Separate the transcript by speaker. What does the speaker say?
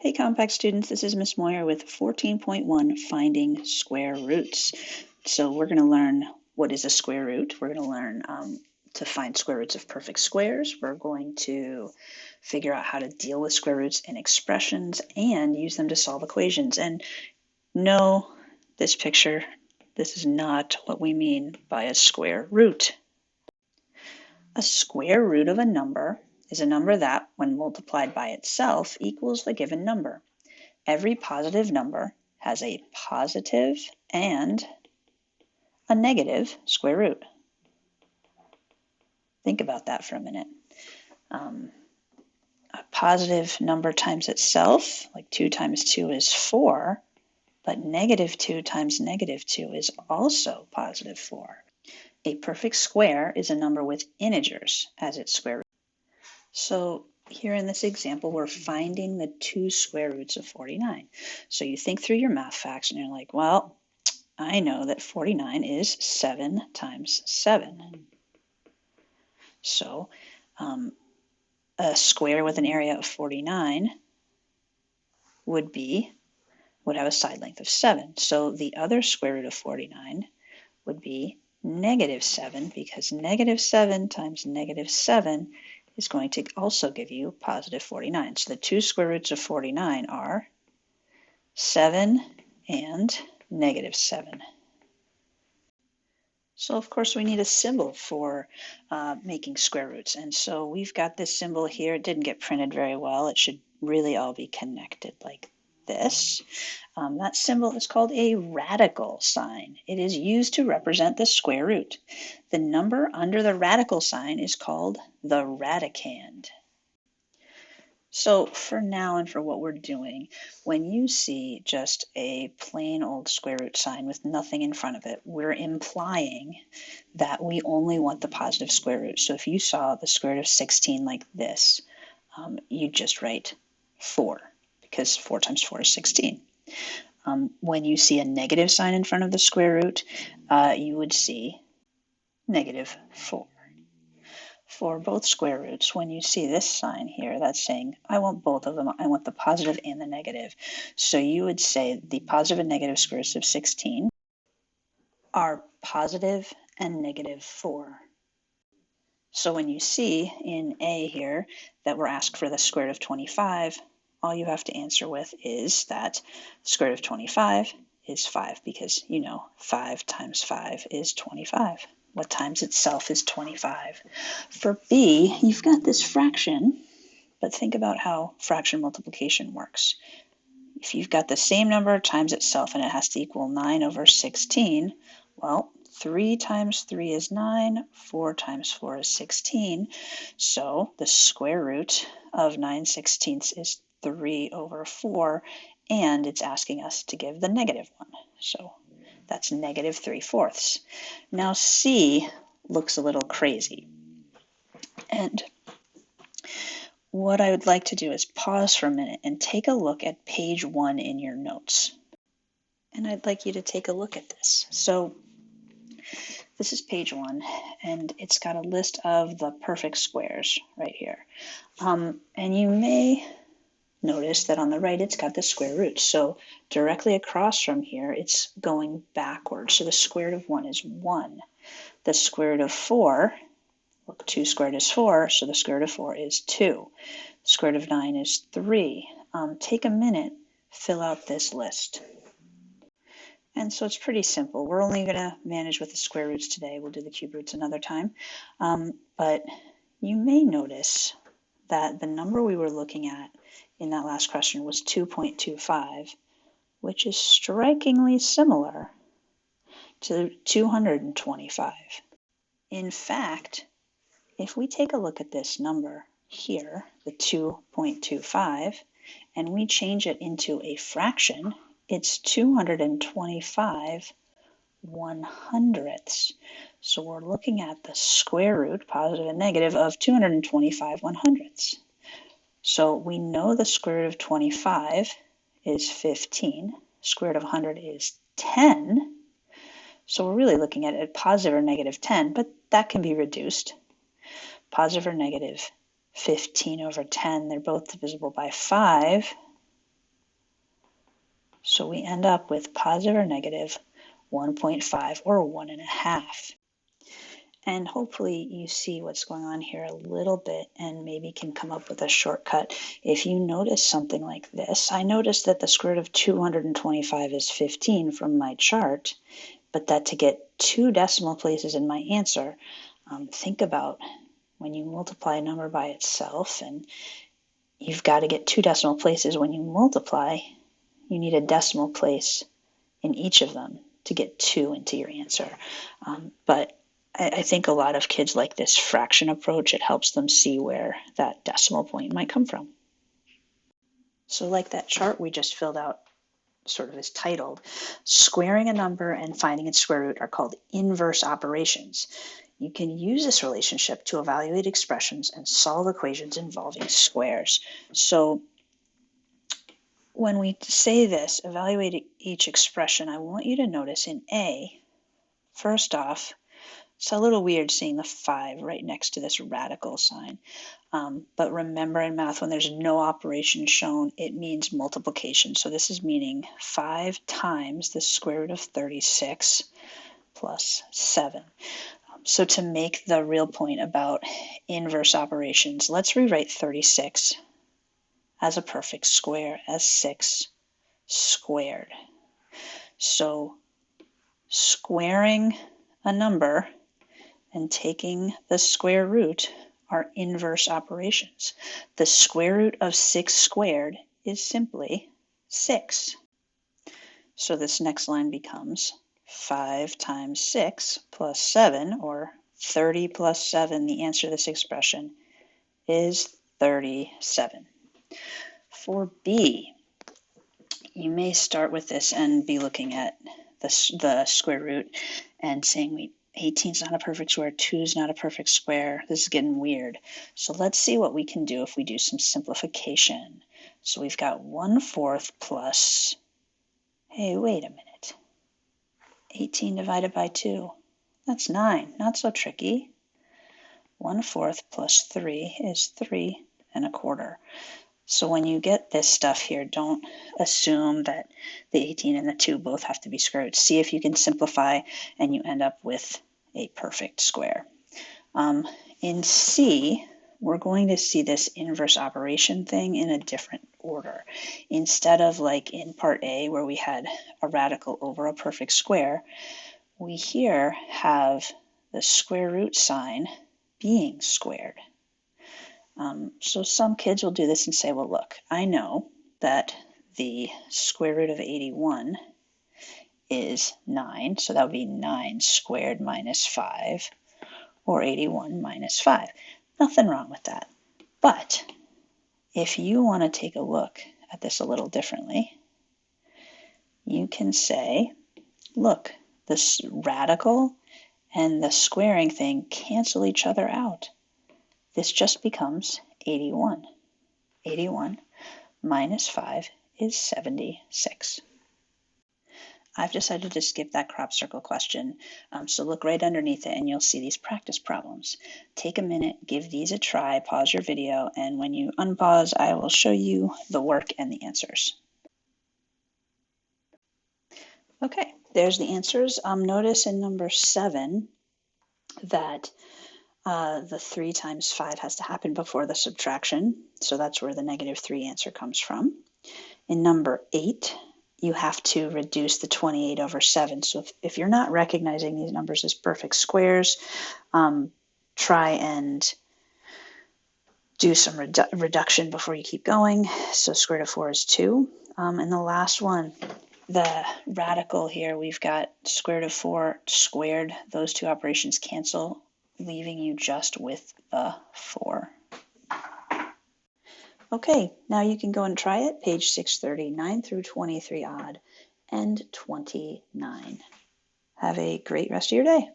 Speaker 1: Hey Compact students, this is Miss Moyer with 14.1 Finding Square Roots. So we're going to learn what is a square root. We're going to learn to find square roots of perfect squares. We're going to figure out how to deal with square roots in expressions and use them to solve equations. And no, this picture, this is not what we mean by a square root. A square root of a number is a number that, when multiplied by itself, equals the given number. Every positive number has a positive and a negative square root. Think about that for a minute. A positive number times itself, like 2 times 2 is 4, but negative 2 times negative 2 is also positive 4. A perfect square is a number with integers as its square root. So here in this example, we're finding the 2 square roots of 49. So you think through your math facts and you're like, well, I know that 49 is 7 times 7. So a square with an area of 49 would have a side length of 7. So the other square root of 49 would be negative 7, because negative 7 times negative 7 is going to also give you positive 49. So the 2 square roots of 49 are 7 and negative 7. So of course we need a symbol for making square roots. And so we've got this symbol here. It didn't get printed very well. It should really all be connected like this. That symbol is called a radical sign. It is used to represent the square root. The number under the radical sign is called the radicand. So for now and for what we're doing, when you see just a plain old square root sign with nothing in front of it, we're implying that we only want the positive square root. So if you saw the square root of 16 like this, you'd just write 4, because 4 times 4 is 16. When you see a negative sign in front of the square root, you would see negative 4. For both square roots, when you see this sign here, that's saying, I want both of them. I want the positive and the negative. So you would say the positive and negative square roots of 16 are positive and negative 4. So when you see in A here that we're asked for the square root of 25, all you have to answer with is that the square root of 25 is 5, because you know 5 times 5 is 25. What times itself is 25. For B, you've got this fraction, but think about how fraction multiplication works. If you've got the same number times itself and it has to equal 9 over 16, well, 3 times 3 is 9, 4 times 4 is 16, so the square root of 9/16 is 3 over 4, and it's asking us to give the negative one. So that's negative 3/4. Now C looks a little crazy. And what I would like to do is pause for a minute and take a look at page 1 in your notes. And I'd like you to take a look at this. So this is page 1, and it's got a list of the perfect squares right here. And you may notice that on the right, it's got the square root. So directly across from here, it's going backwards. So the square root of 1 is 1. The square root of 4, look, 2 squared is 4, so the square root of 4 is 2. The square root of 9 is 3. Take a minute, fill out this list. And so it's pretty simple. We're only going to manage with the square roots today. We'll do the cube roots another time. But you may notice that the number we were looking at in that last question was 2.25, which is strikingly similar to 225. In fact, if we take a look at this number here, the 2.25, and we change it into a fraction, it's 225 100ths. So we're looking at the square root, positive and negative, of 225 100ths. So we know the square root of 25 is 15. Square root of 100 is 10. So we're really looking at a positive or negative 10, but that can be reduced. Positive or negative 15 over 10, they're both divisible by 5. So we end up with positive or negative 1.5 or 1.5. And hopefully you see what's going on here a little bit and maybe can come up with a shortcut. If you notice something like this, I noticed that the square root of 225 is 15 from my chart, but that to get 2 decimal places in my answer, think about when you multiply a number by itself and you've got to get 2 decimal places when you multiply, you need a decimal place in each of them to get 2 into your answer. But I think a lot of kids like this fraction approach. It helps them see where that decimal point might come from. So like that chart we just filled out sort of is titled, squaring a number and finding its square root are called inverse operations. You can use this relationship to evaluate expressions and solve equations involving squares. So when we say this, evaluate each expression, I want you to notice in A, first off, it's a little weird seeing the 5 right next to this radical sign. But remember in math, when there's no operation shown, it means multiplication. So this is meaning 5 times the square root of 36 plus 7. So to make the real point about inverse operations, let's rewrite 36 as a perfect square, as 6 squared. So squaring a number and taking the square root are inverse operations. The square root of 6 squared is simply 6. So this next line becomes 5 times 6 plus 7, or 30 plus 7. The answer to this expression is 37. For B, you may start with this and be looking at the square root and saying 18 is not a perfect square, 2 is not a perfect square. This is getting weird. So let's see what we can do if we do some simplification. So we've got 1/4 plus, hey, wait a minute, 18 divided by 2. That's 9, not so tricky. 1/4 plus 3 is 3 1/4. So when you get this stuff here, don't assume that the 18 and the 2 both have to be square roots. See if you can simplify and you end up with a perfect square. In C, we're going to see this inverse operation thing in a different order. Instead of like in part A where we had a radical over a perfect square, we here have the square root sign being squared. So some kids will do this and say, well, look, I know that the square root of 81 is 9, so that would be 9 squared minus 5, or 81 minus 5. Nothing wrong with that. But if you want to take a look at this a little differently, you can say, look, this radical and the squaring thing cancel each other out. This just becomes 81. 81 minus 5 is 76. I've decided to skip that crop circle question, so look right underneath it and you'll see these practice problems. Take a minute, give these a try, pause your video, and when you unpause, I will show you the work and the answers. Okay, there's the answers. Notice in number 7 that the 3 times 5 has to happen before the subtraction, so that's where the -3 answer comes from. In number 8, you have to reduce the 28 over 7. So if you're not recognizing these numbers as perfect squares, try and do some reduction before you keep going. So square root of 4 is 2. And the last one, the radical here, we've got square root of 4 squared. Those two operations cancel, leaving you just with the 4. Okay, now you can go and try it, page 639 through 23 odd and 29. Have a great rest of your day.